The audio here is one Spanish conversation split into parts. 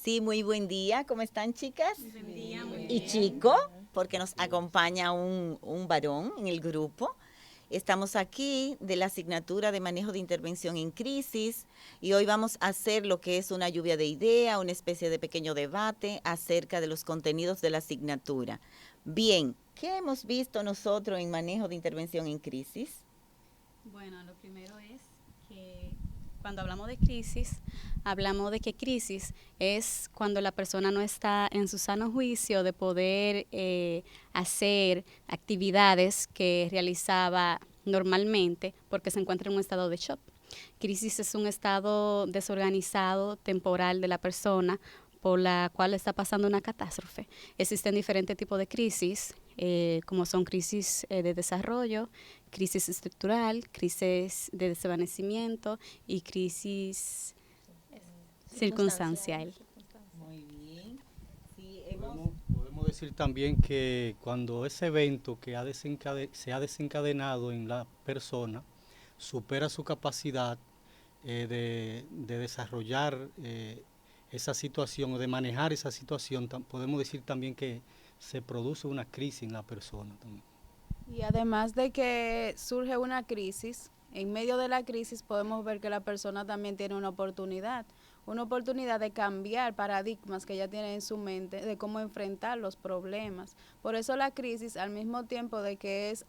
Sí, muy buen día. ¿Cómo están, chicas? Buen día, muy Y bien. chico, porque nos acompaña un varón en el grupo. Estamos aquí de la asignatura de manejo de intervención en crisis y hoy vamos a hacer lo que es una lluvia de ideas, una especie de pequeño debate acerca de los contenidos de la asignatura. Bien, ¿qué hemos visto nosotros en manejo de intervención en crisis? Bueno, lo primero es que cuando hablamos de crisis, hablamos de que crisis es cuando la persona no está en su sano juicio de poder hacer actividades que realizaba normalmente porque se encuentra en un estado de shock. Crisis es un estado desorganizado, temporal de la persona por la cual está pasando una catástrofe. Existen diferentes tipos de crisis, como son crisis de desarrollo, crisis estructural, crisis de desvanecimiento y crisis circunstancial. Muy bien. Sí, Podemos decir también que cuando ese evento que se ha desencadenado en la persona supera su capacidad de desarrollar esa situación o de manejar esa situación, podemos decir también que se produce una crisis en la persona también. Y además de que surge una crisis, en medio de la crisis podemos ver que la persona también tiene una oportunidad de cambiar paradigmas que ella tiene en su mente, de cómo enfrentar los problemas. Por eso la crisis, al mismo tiempo de que es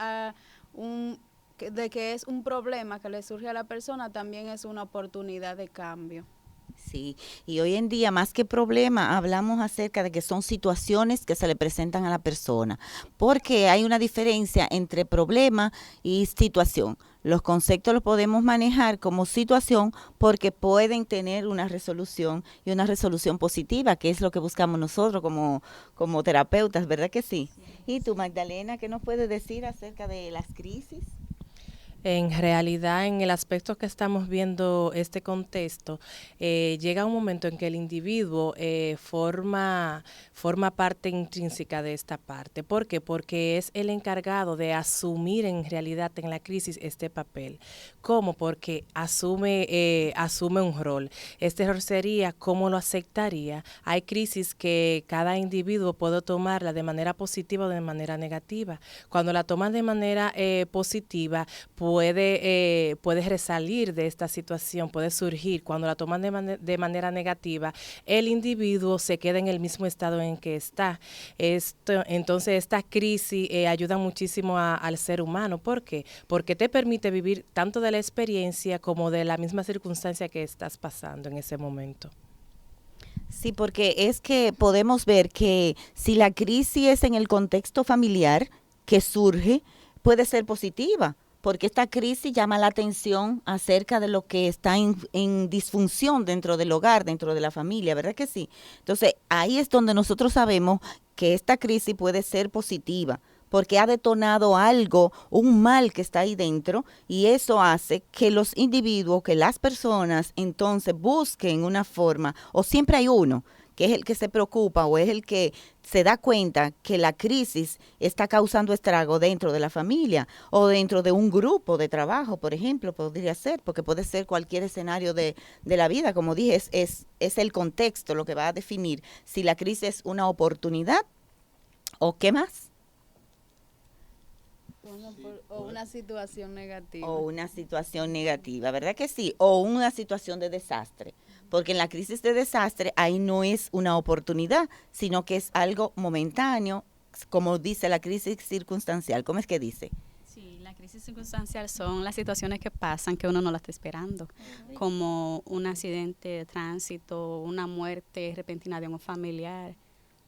de que es un problema que le surge a la persona, también es una oportunidad de cambio. sí, y hoy en día más que problema hablamos acerca de que son situaciones que se le presentan a la persona, porque hay una diferencia entre problema y situación. Los conceptos los podemos manejar como situación porque pueden tener una resolución y una resolución positiva, que es lo que buscamos nosotros como terapeutas, ¿verdad que sí? ¿Y tú, Magdalena, qué nos puedes decir acerca de las crisis? En realidad, en el aspecto que estamos viendo este contexto, llega un momento en que el individuo forma parte intrínseca de esta parte. ¿Por qué? Porque es el encargado de asumir en realidad en la crisis este papel. ¿Cómo? Porque asume un rol. Este rol sería cómo lo aceptaría. Hay crisis que cada individuo puede tomarla de manera positiva o de manera negativa. Cuando la toman de manera positiva, puede resalir de esta situación, puede surgir. Cuando la toman de manera negativa, el individuo se queda en el mismo estado en que está. Entonces, esta crisis ayuda muchísimo al ser humano. ¿Por qué? Porque te permite vivir tanto de la experiencia como de la misma circunstancia que estás pasando en ese momento. Sí, porque es que podemos ver que si la crisis es en el contexto familiar que surge, puede ser positiva, porque esta crisis llama la atención acerca de lo que está en disfunción dentro del hogar, dentro de la familia, ¿verdad que sí? Entonces, ahí es donde nosotros sabemos que esta crisis puede ser positiva, porque ha detonado algo, un mal que está ahí dentro, y eso hace que los individuos, que las personas entonces busquen una forma, o siempre hay uno que es el que se preocupa o es el que se da cuenta que la crisis está causando estrago dentro de la familia o dentro de un grupo de trabajo, por ejemplo, podría ser, porque puede ser cualquier escenario de la vida, como dije, es el contexto lo que va a definir si la crisis es una oportunidad o qué más. O una situación O negativa. una situación negativa, ¿verdad que sí? O una situación de desastre. Porque en la crisis de desastre ahí no es una oportunidad, sino que es algo momentáneo, como dice la crisis circunstancial. ¿Cómo es que dice? Sí, la crisis circunstancial son las situaciones que pasan que uno no la está esperando, como un accidente de tránsito, una muerte repentina de un familiar.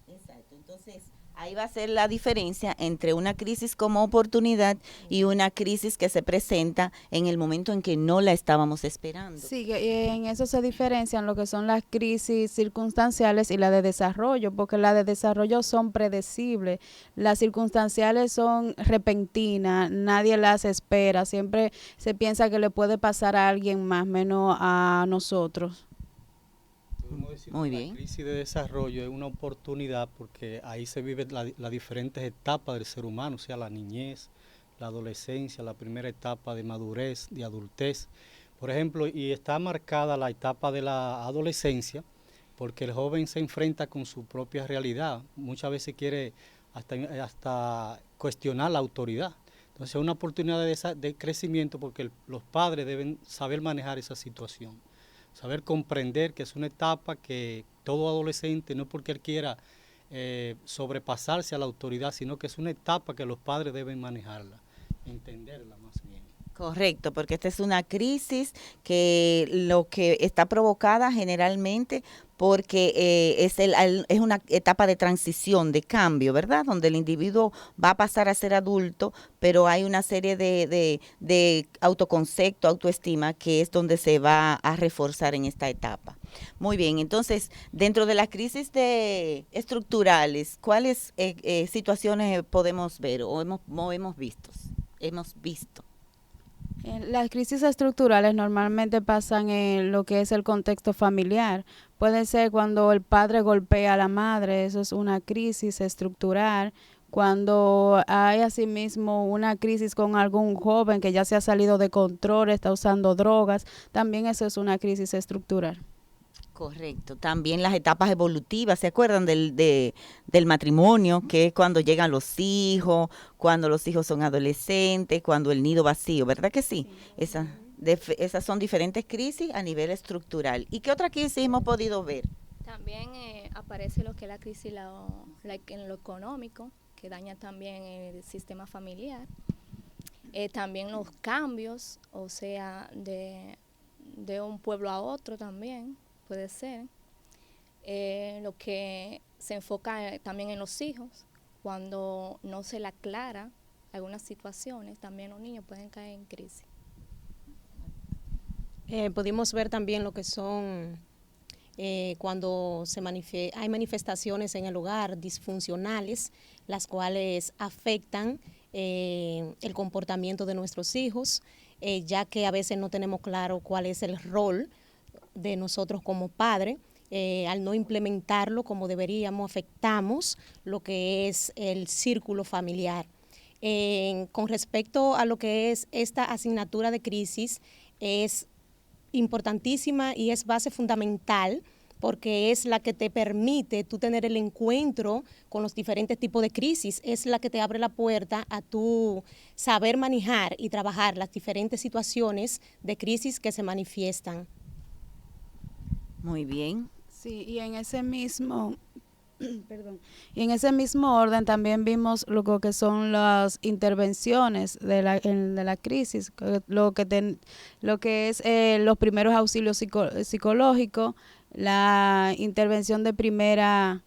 Exacto, entonces ahí va a ser la diferencia entre una crisis como oportunidad y una crisis que se presenta en el momento en que no la estábamos esperando. Sí, en eso se diferencian lo que son las crisis circunstanciales y la de desarrollo, porque las de desarrollo son predecibles, las circunstanciales son repentinas, nadie las espera, siempre se piensa que le puede pasar a alguien más, menos a nosotros. Podemos decir Muy que la bien. crisis de desarrollo es una oportunidad porque ahí se viven las diferentes etapas del ser humano, o sea, la niñez, la adolescencia, la primera etapa de madurez, de adultez. Por ejemplo, y está marcada la etapa de la adolescencia, porque el joven se enfrenta con su propia realidad, muchas veces quiere hasta cuestionar la autoridad. Entonces es una oportunidad de crecimiento porque los padres deben saber manejar esa situación, saber comprender que es una etapa que todo adolescente, no porque él quiera sobrepasarse a la autoridad, sino que es una etapa que los padres deben manejarla, entenderla más bien. Correcto, porque esta es una crisis que lo que está provocada generalmente porque es una etapa de transición, de cambio, ¿verdad? Donde el individuo va a pasar a ser adulto, pero hay una serie de autoconcepto, autoestima, que es donde se va a reforzar en esta etapa. Muy bien, entonces, dentro de las crisis estructurales, ¿cuáles situaciones podemos ver o hemos visto? Hemos visto. Las crisis estructurales normalmente pasan en lo que es el contexto familiar. Puede ser cuando el padre golpea a la madre, eso es una crisis estructural. Cuando hay asimismo una crisis con algún joven que ya se ha salido de control, está usando drogas, también eso es una crisis estructural. Correcto. También las etapas evolutivas, ¿se acuerdan del matrimonio? Que es cuando llegan los hijos, cuando los hijos son adolescentes, cuando el nido vacío, ¿verdad que sí? Esas son diferentes crisis a nivel estructural. ¿Y qué otra crisis hemos podido ver? También aparece lo que es la crisis en lo económico, que daña también el sistema familiar. También los cambios, o sea, de un pueblo a otro también. Puede ser, lo que se enfoca también en los hijos, cuando no se le aclara algunas situaciones, también los niños pueden caer en crisis. Pudimos ver también lo que son cuando hay manifestaciones en el hogar disfuncionales, las cuales afectan el comportamiento de nuestros hijos, ya que a veces no tenemos claro cuál es el rol de nosotros como padres, al no implementarlo como deberíamos, afectamos lo que es el círculo familiar. Con respecto a lo que es esta asignatura de crisis, es importantísima y es base fundamental porque es la que te permite tú tener el encuentro con los diferentes tipos de crisis, es la que te abre la puerta a tú saber manejar y trabajar las diferentes situaciones de crisis que se manifiestan. Muy bien. Sí, y en ese mismo orden también vimos lo que son las intervenciones de la crisis, lo que es los primeros auxilios psicológicos, la intervención de primera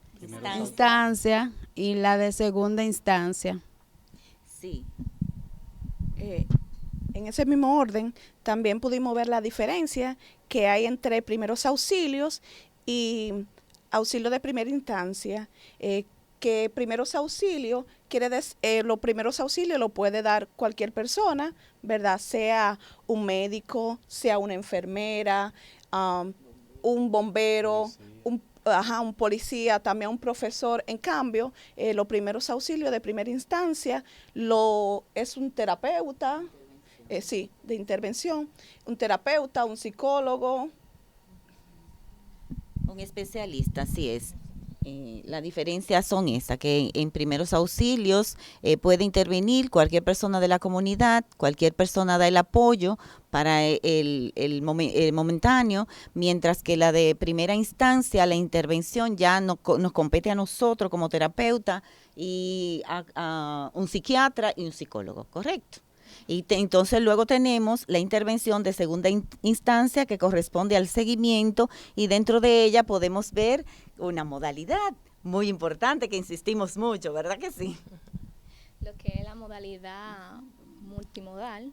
instancia y la de segunda instancia. Sí. En ese mismo orden también pudimos ver la diferencia que hay entre primeros auxilios y auxilio de primera instancia, que primeros auxilios los primeros auxilios lo puede dar cualquier persona, ¿verdad? Sea un médico, sea una enfermera, un bombero, un policía, también un profesor. En cambio, los primeros auxilios de primera instancia es un terapeuta, de intervención, un terapeuta, un psicólogo. Un especialista, así es. La diferencia son esa, que en primeros auxilios puede intervenir cualquier persona de la comunidad, cualquier persona da el apoyo para el momentáneo, mientras que la de primera instancia, la intervención ya nos compete a nosotros como terapeuta y a un psiquiatra y un psicólogo, ¿correcto? Y entonces luego tenemos la intervención de segunda instancia que corresponde al seguimiento y dentro de ella podemos ver una modalidad muy importante que insistimos mucho, ¿verdad que sí? Lo que es la modalidad multimodal,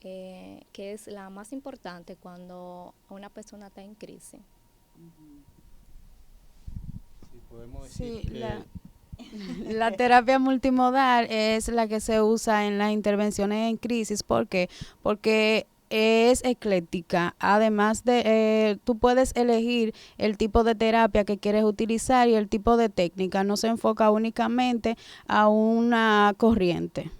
que es la más importante cuando una persona está en crisis. Sí, podemos decir Sí, la terapia multimodal es la que se usa en las intervenciones en crisis. ¿Por qué? Porque es ecléctica. Además de, tú puedes elegir el tipo de terapia que quieres utilizar y el tipo de técnica. No se enfoca únicamente a una corriente.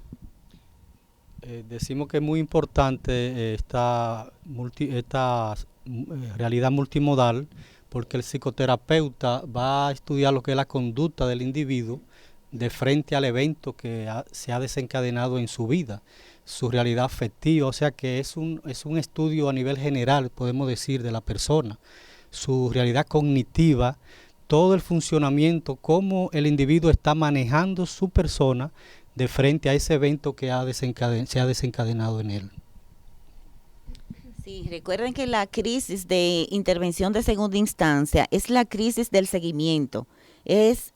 Decimos que es muy importante esta realidad multimodal, porque el psicoterapeuta va a estudiar lo que es la conducta del individuo de frente al evento que se ha desencadenado en su vida, su realidad afectiva, o sea que es un estudio a nivel general, podemos decir, de la persona, su realidad cognitiva, todo el funcionamiento, cómo el individuo está manejando su persona de frente a ese evento que se ha desencadenado en él. Sí, recuerden que la crisis de intervención de segunda instancia es la crisis del seguimiento. Es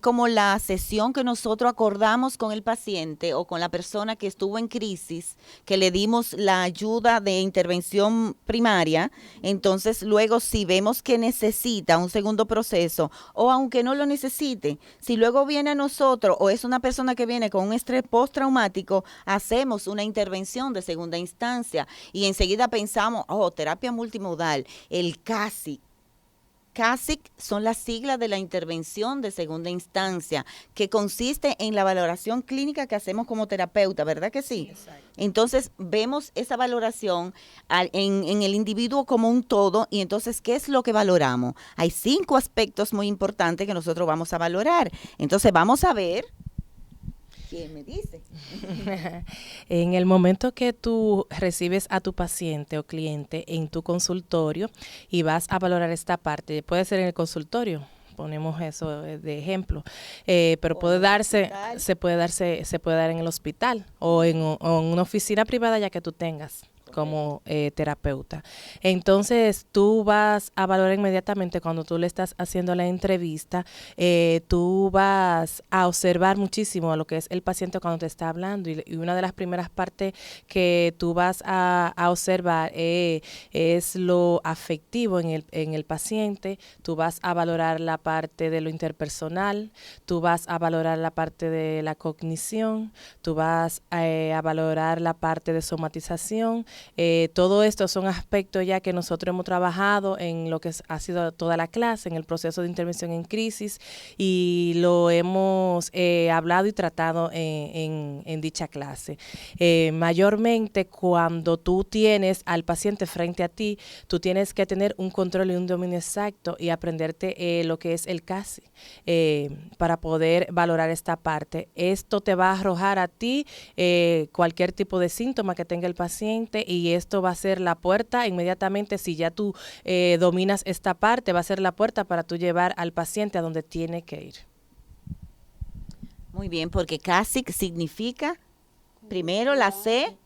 como la sesión que nosotros acordamos con el paciente o con la persona que estuvo en crisis, que le dimos la ayuda de intervención primaria. Entonces, luego si vemos que necesita un segundo proceso o aunque no lo necesite, si luego viene a nosotros o es una persona que viene con un estrés postraumático, hacemos una intervención de segunda instancia y enseguida pensamos, terapia multimodal, el CASIC. CASIC son las siglas de la intervención de segunda instancia, que consiste en la valoración clínica que hacemos como terapeuta, ¿verdad que sí? Exacto. Entonces, vemos esa valoración en el individuo como un todo, y entonces, ¿qué es lo que valoramos? Hay 5 aspectos muy importantes que nosotros vamos a valorar. Entonces, vamos a ver. ¿Quién me dice? En el momento que tú recibes a tu paciente o cliente en tu consultorio y vas a valorar esta parte, puede ser en el consultorio, ponemos eso de ejemplo, pero se puede dar en el hospital o en una oficina privada ya que tú tengas como terapeuta. Entonces, tú vas a valorar inmediatamente cuando tú le estás haciendo la entrevista, tú vas a observar muchísimo lo que es el paciente cuando te está hablando y una de las primeras partes que tú vas a observar es lo afectivo en el paciente. Tú vas a valorar la parte de lo interpersonal, tú vas a valorar la parte de la cognición, tú vas a valorar la parte de somatización. Todo esto son aspectos ya que nosotros hemos trabajado en lo que ha sido toda la clase, en el proceso de intervención en crisis, y lo hemos hablado y tratado en dicha clase. Mayormente cuando tú tienes al paciente frente a ti, tú tienes que tener un control y un dominio exacto y aprenderte lo que es el CASI para poder valorar esta parte. Esto te va a arrojar a ti cualquier tipo de síntoma que tenga el paciente, y esto va a ser la puerta inmediatamente. Si ya tú dominas esta parte, va a ser la puerta para tú llevar al paciente a donde tiene que ir. Muy bien, porque CASIC significa, primero la C,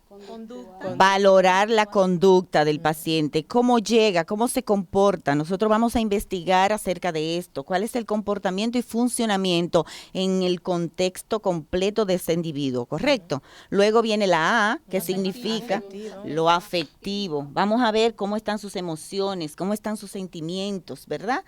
valorar la conducta del paciente, cómo llega, cómo se comporta. Nosotros vamos a investigar acerca de esto, cuál es el comportamiento y funcionamiento en el contexto completo de ese individuo, ¿correcto? Luego viene la A, que significa lo afectivo. Vamos a ver cómo están sus emociones, cómo están sus sentimientos, ¿verdad?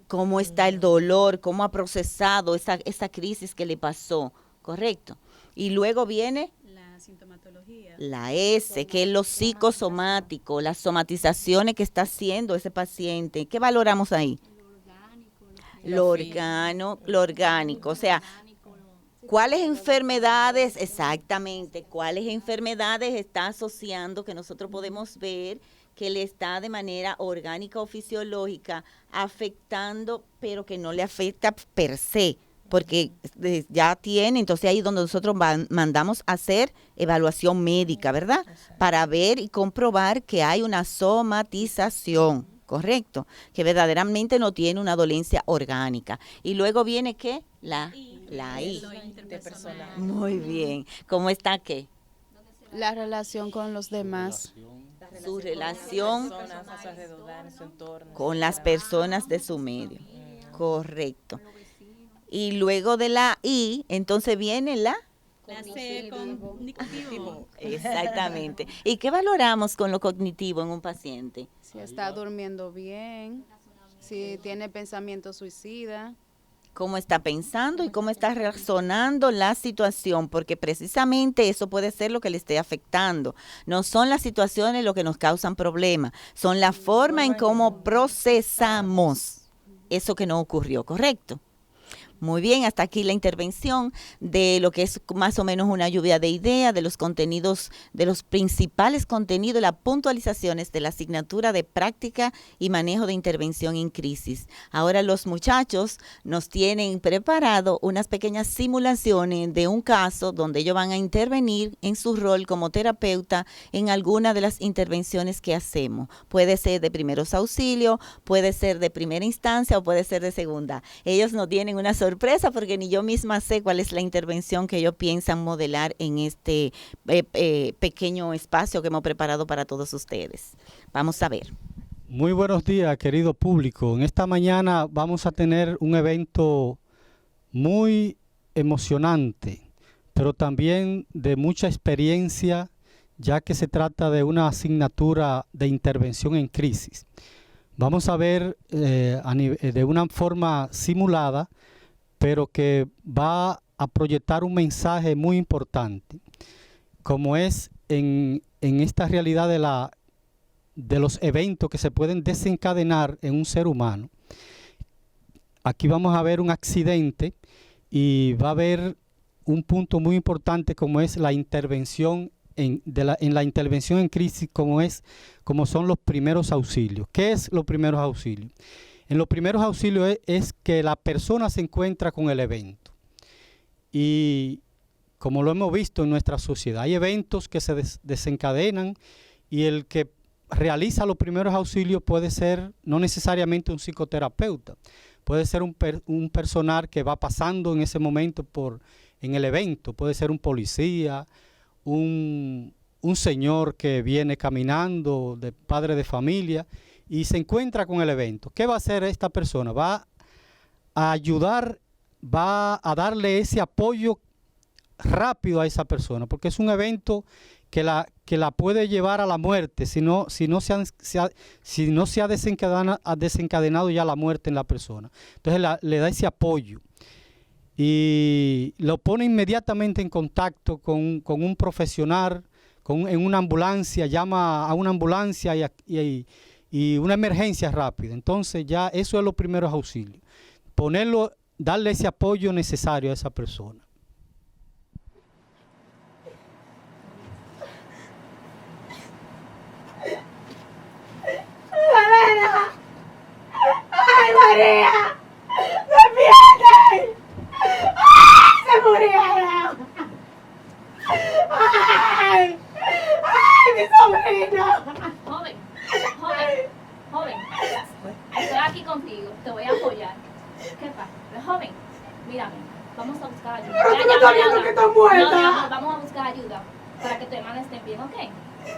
Cómo está el dolor, cómo ha procesado esa crisis que le pasó, ¿correcto? Y luego viene sintomatología. La S, que es lo psicosomático, las somatizaciones que está haciendo ese paciente. ¿Qué valoramos ahí? Lo orgánico, o sea, ¿cuáles enfermedades, exactamente, cuáles enfermedades está asociando que nosotros podemos ver que le está de manera orgánica o fisiológica afectando, pero que no le afecta per se? Porque ya tiene, entonces ahí es donde nosotros mandamos a hacer evaluación médica, ¿verdad? Para ver y comprobar que hay una somatización, ¿correcto? Que verdaderamente no tiene una dolencia orgánica. Y luego viene, ¿qué? La I. Muy bien. ¿Cómo está qué? La relación con los demás. Su relación con las personas de su medio. Correcto. Y luego de la I, entonces viene la C, cognitivo. Exactamente. ¿Y qué valoramos con lo cognitivo en un paciente? Si está durmiendo bien, si tiene pensamiento suicida. Cómo está pensando y cómo está razonando la situación, porque precisamente eso puede ser lo que le esté afectando. No son las situaciones lo que nos causan problemas, son la forma en cómo procesamos eso que no ocurrió, ¿correcto? Muy bien, hasta aquí la intervención de lo que es más o menos una lluvia de ideas, de los contenidos, de los principales contenidos, las puntualizaciones de la asignatura de práctica y manejo de intervención en crisis. Ahora los muchachos nos tienen preparado unas pequeñas simulaciones de un caso donde ellos van a intervenir en su rol como terapeuta en alguna de las intervenciones que hacemos. Puede ser de primeros auxilios, puede ser de primera instancia o puede ser de segunda. Ellos nos tienen una sorpresa porque ni yo misma sé cuál es la intervención que ellos piensan modelar en este pequeño espacio que hemos preparado para todos ustedes. Vamos a ver. Muy buenos días, querido público. En esta mañana vamos a tener un evento muy emocionante, pero también de mucha experiencia, ya que se trata de una asignatura de intervención en crisis. Vamos a ver de una forma simulada, pero que va a proyectar un mensaje muy importante, como es en esta realidad de los eventos que se pueden desencadenar en un ser humano. Aquí vamos a ver un accidente y va a haber un punto muy importante como es la intervención en la intervención en crisis, como son los primeros auxilios. ¿Qué es los primeros auxilios? En los primeros auxilios es que la persona se encuentra con el evento. Y como lo hemos visto en nuestra sociedad, hay eventos que se desencadenan y el que realiza los primeros auxilios puede ser no necesariamente un psicoterapeuta, puede ser un personal que va pasando en ese momento en el evento, puede ser un policía, un señor que viene caminando, de padre de familia, y se encuentra con el evento. ¿Qué va a hacer esta persona? Va a ayudar, va a darle ese apoyo rápido a esa persona, porque es un evento que la puede llevar a la muerte si no se ha desencadenado ya la muerte en la persona. Entonces le da ese apoyo y lo pone inmediatamente en contacto con un profesional, en una ambulancia, llama a una ambulancia y una emergencia rápida. Entonces ya eso es los primeros auxilios. Darle ese apoyo necesario a esa persona. ¡Ay, María! ¡Defiende! ¡Ay, se murieron! ¡Ay! ¡Ay, mi sobrino! Joven, estoy aquí contigo, te voy a apoyar. ¿Qué pasa? Joven, mírame, vamos a buscar ayuda. Pero tú me estás viendo que está muerta. No, vamos a buscar ayuda para que tu hermana esté bien, ¿ok?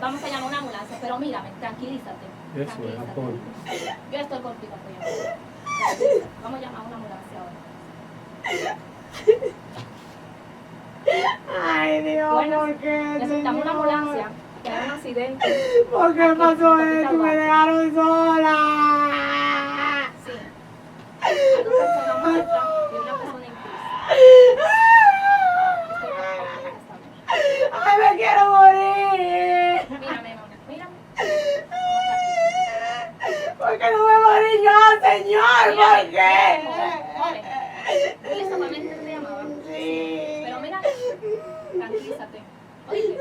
Vamos a llamar una ambulancia, pero mírame, tranquilízate. Eso es apoyo. Yo estoy contigo apoyando. Vamos a llamar una ambulancia ahora. Ay, Dios, Bueno, ¿por qué? necesitamos una Señor? ambulancia, que hay un accidente. ¿Por qué Aquí, pasó en el esto? hospital Me Duarte. dejaron sola. Sí. Hay dos personas muertas y una persona en crisis. Ay, me quiero morir. Mírame, mamá, mírame. ¿Por qué no me morí yo, señor? ¿Por qué? Joven, ¿y solamente te llamaban? Sí. Pero mira, tranquilízate. Oye,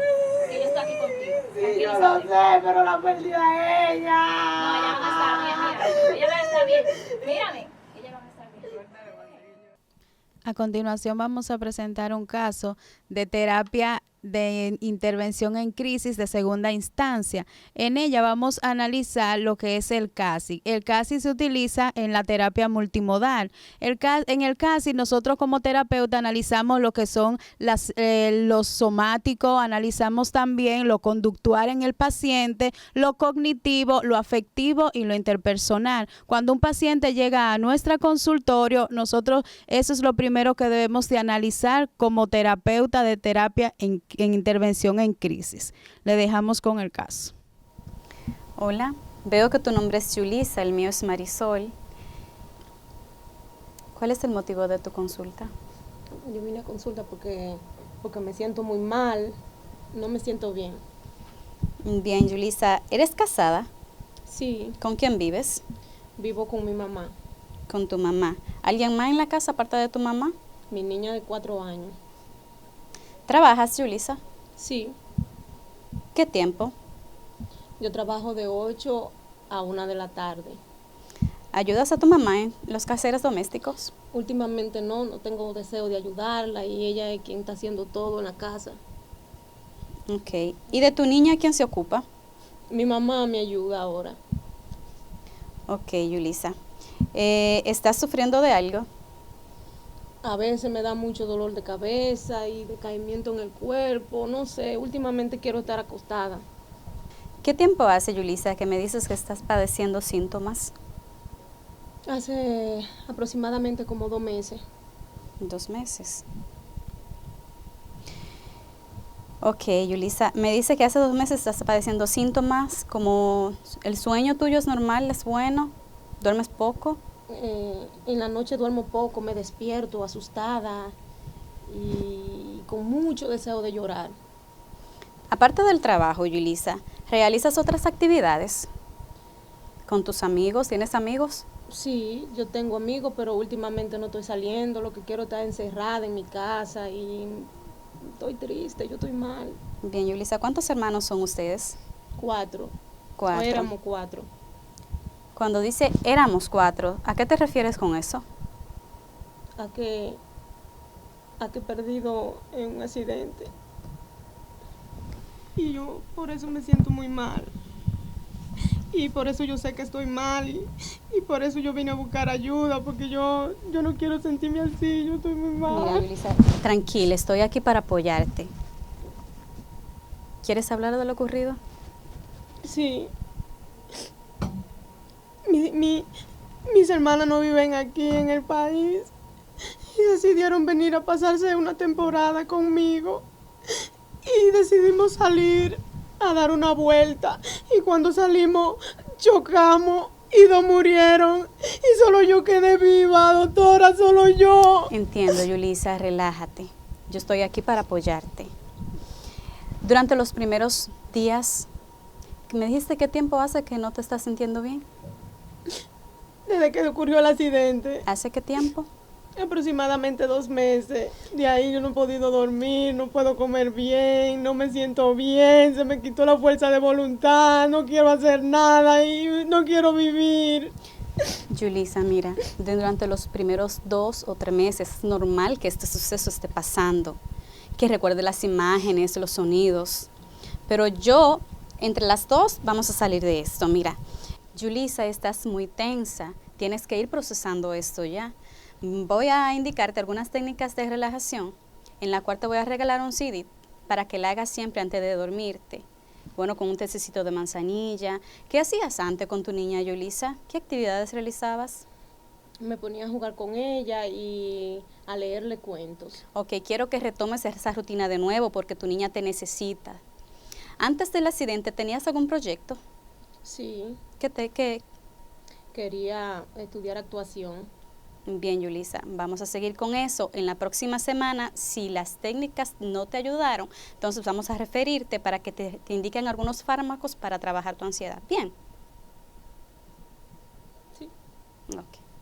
que yo estoy aquí contigo. Sí, yo lo sé, pero la perdí a ella. No, ella no está bien, mira. Ella no está bien. Mírame. Ella no está bien. A continuación vamos a presentar un caso de terapia de intervención en crisis de segunda instancia. En ella vamos a analizar lo que es el CASI. El CASI se utiliza en la terapia multimodal. En el CASI nosotros como terapeuta analizamos lo que son los somáticos, analizamos también lo conductual en el paciente, lo cognitivo, lo afectivo y lo interpersonal. Cuando un paciente llega a nuestro consultorio, nosotros eso es lo primero que debemos de analizar como terapeuta de terapia en intervención en crisis. Le dejamos con el caso. Hola, veo que tu nombre es Yulisa, el mío es Marisol. ¿Cuál es el motivo de tu consulta? Yo vine a consulta porque me siento muy mal, no me siento bien. Bien, Yulisa, ¿eres casada? Sí, ¿Con quién vives? vivo con mi mamá. Con tu mamá. ¿Alguien más en la casa aparte de tu mamá? Mi niña de 4 años. ¿Trabajas, Yulisa? Sí, ¿Qué tiempo? yo trabajo de 8 a 1 de la tarde. ¿Ayudas a tu mamá en los quehaceres domésticos? Últimamente no tengo deseo de ayudarla y ella es quien está haciendo todo en la casa. Ok. ¿Y de tu niña quién se ocupa? Mi mamá me ayuda ahora. Ok, Yulisa. ¿Estás sufriendo de algo? A veces me da mucho dolor de cabeza y decaimiento en el cuerpo, no sé, últimamente quiero estar acostada. ¿Qué tiempo hace, Yulisa, que me dices que estás padeciendo síntomas? Hace aproximadamente como 2 meses. 2 meses. Ok, Yulisa, me dice que hace 2 meses estás padeciendo síntomas como el sueño tuyo es normal, es bueno, duermes poco. En la noche duermo poco, me despierto asustada y con mucho deseo de llorar. Aparte del trabajo, Yulisa, ¿realizas otras actividades? ¿Con tus amigos? ¿Tienes amigos? Sí, yo tengo amigos, pero últimamente no estoy saliendo, lo que quiero es estar encerrada en mi casa y estoy triste, yo estoy mal. Bien, Yulisa, ¿cuántos hermanos son ustedes? 4. 4. Éramos 4. Cuando dice éramos 4, ¿a qué te refieres con eso? A que he perdido en un accidente. Y yo por eso me siento muy mal. Y por eso yo sé que estoy mal y por eso yo vine a buscar ayuda, porque yo no quiero sentirme así, yo estoy muy mal. Mira, Yulisa, tranquila, estoy aquí para apoyarte. ¿Quieres hablar de lo ocurrido? Sí. Mis hermanas no viven aquí en el país y decidieron venir a pasarse una temporada conmigo y decidimos salir a dar una vuelta y cuando salimos chocamos y 2 murieron y solo yo quedé viva, doctora, solo yo. Entiendo, Yulisa, relájate. Yo estoy aquí para apoyarte. Durante los primeros días, ¿me dijiste qué tiempo hace que no te estás sintiendo bien? Desde que ocurrió el accidente. ¿Hace qué tiempo? Aproximadamente 2 meses. De ahí yo no he podido dormir, no puedo comer bien, no me siento bien, se me quitó la fuerza de voluntad, no quiero hacer nada y no quiero vivir. Yulisa, mira, durante los primeros 2 o 3 meses es normal que este suceso esté pasando, que recuerde las imágenes, los sonidos, pero yo, entre las dos, vamos a salir de esto. Mira, Yulisa, estás muy tensa, tienes que ir procesando esto ya. Voy a indicarte algunas técnicas de relajación, en la cual te voy a regalar un CD para que la hagas siempre antes de dormirte. Bueno, con un tececito de manzanilla. ¿Qué hacías antes con tu niña, Yulisa? ¿Qué actividades realizabas? Me ponía a jugar con ella y a leerle cuentos. Ok, quiero que retomes esa rutina de nuevo porque tu niña te necesita. Antes del accidente, ¿tenías algún proyecto? Sí. ¿Qué? Quería estudiar actuación. Bien, Yulisa, vamos a seguir con eso. En la próxima semana, si las técnicas no te ayudaron, entonces vamos a referirte para que te indiquen algunos fármacos para trabajar tu ansiedad. Bien. Sí. Ok.